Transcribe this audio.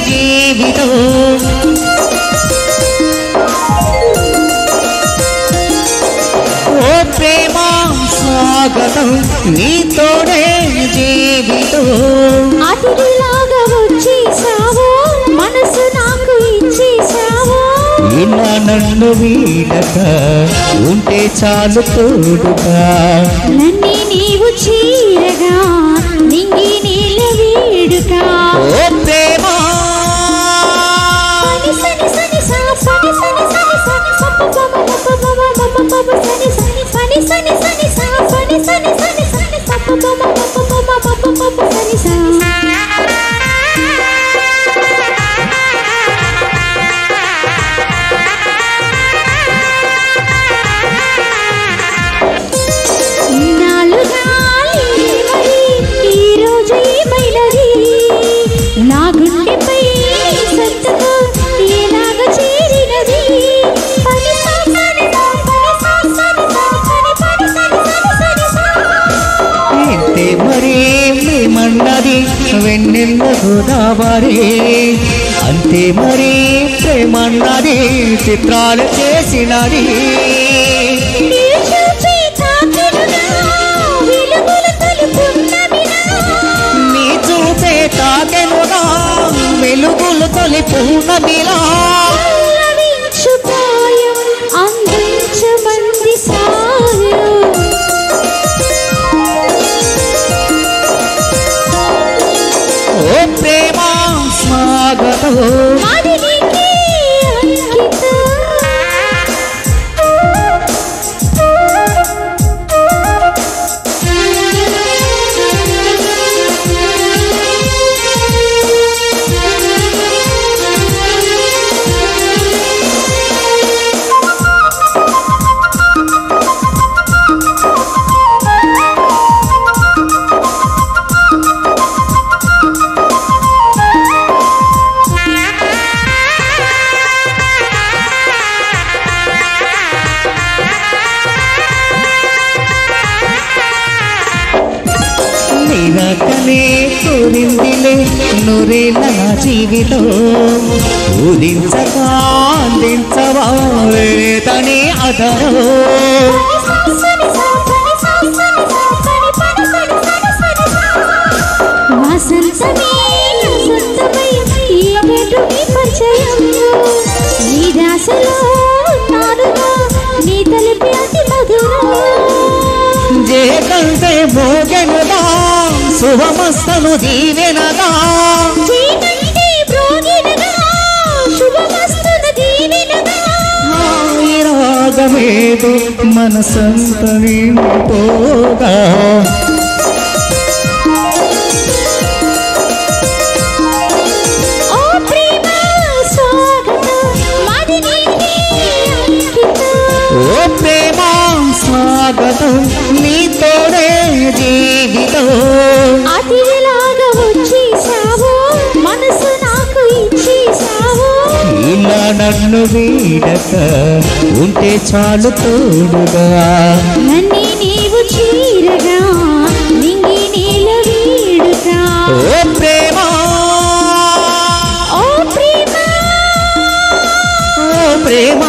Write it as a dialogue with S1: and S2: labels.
S1: జీవితం ఓ ప్రేమ స్వాగతం నీతోనే జీవితం
S2: అతిథిలాగా వచ్చేసావు మనసు నాకు ఇచ్చేసావు
S1: ఇలా నన్ను వీడక ఉంటే చాలు తోడుగా
S2: నన్ను నీవు చీరగా నింగి నీళ్ళ వీడుగా
S1: ఓ ప్రేమ
S2: సని సని సని సా సని సని సని సని సప పమ పప పమ పప పమ సని సని సని సని సని సా సని సని సని సని సప పమ పప పమ పప పమ సని సా నా గుండెపై సంతకు ఏలాగ చేరినది
S1: ఇంతే మరి మేమన్నది వెన్నెల్ల గోదావరి అంతే మరి ప్రేమన్నది చిత్రాలు చేసినది నీ చూపే తాకెనుగా వెలుగులు తొలి పూర్ణమిలా
S2: అందించమంది సాయం
S1: ఓ ప్రేమ స్వాగతం నిరకనే కోరిందిలే నూరేళ్ళ నా జీవితం ఊరించగా అందించవా తనే అదరో
S2: వసంతమే వసంతమై ఏడు నీ పరిచయం నీ దాసలో నాడుగా నీ తలిపి అతి మధురం
S1: జేకంటే భోగెనుదా శుభమస్తను దీవెనదా రాగమేదో మనసంత నిండిపోగా ఓ ప్రేమ స్వాగతం నీతోనే జీవితం
S2: అతిలాగా వచ్చేసావు మనసు నాకు ఇచ్చేసావు
S1: ఇలా నన్ను వీడక ఉంటే చాలు తోడుగా
S2: నన్ను నీవు చీరగా నింగి నీళ్ళ వీడుగా
S1: ఓ ప్రేమ
S2: ఓ ప్రేమ
S1: ఓ ప్రేమ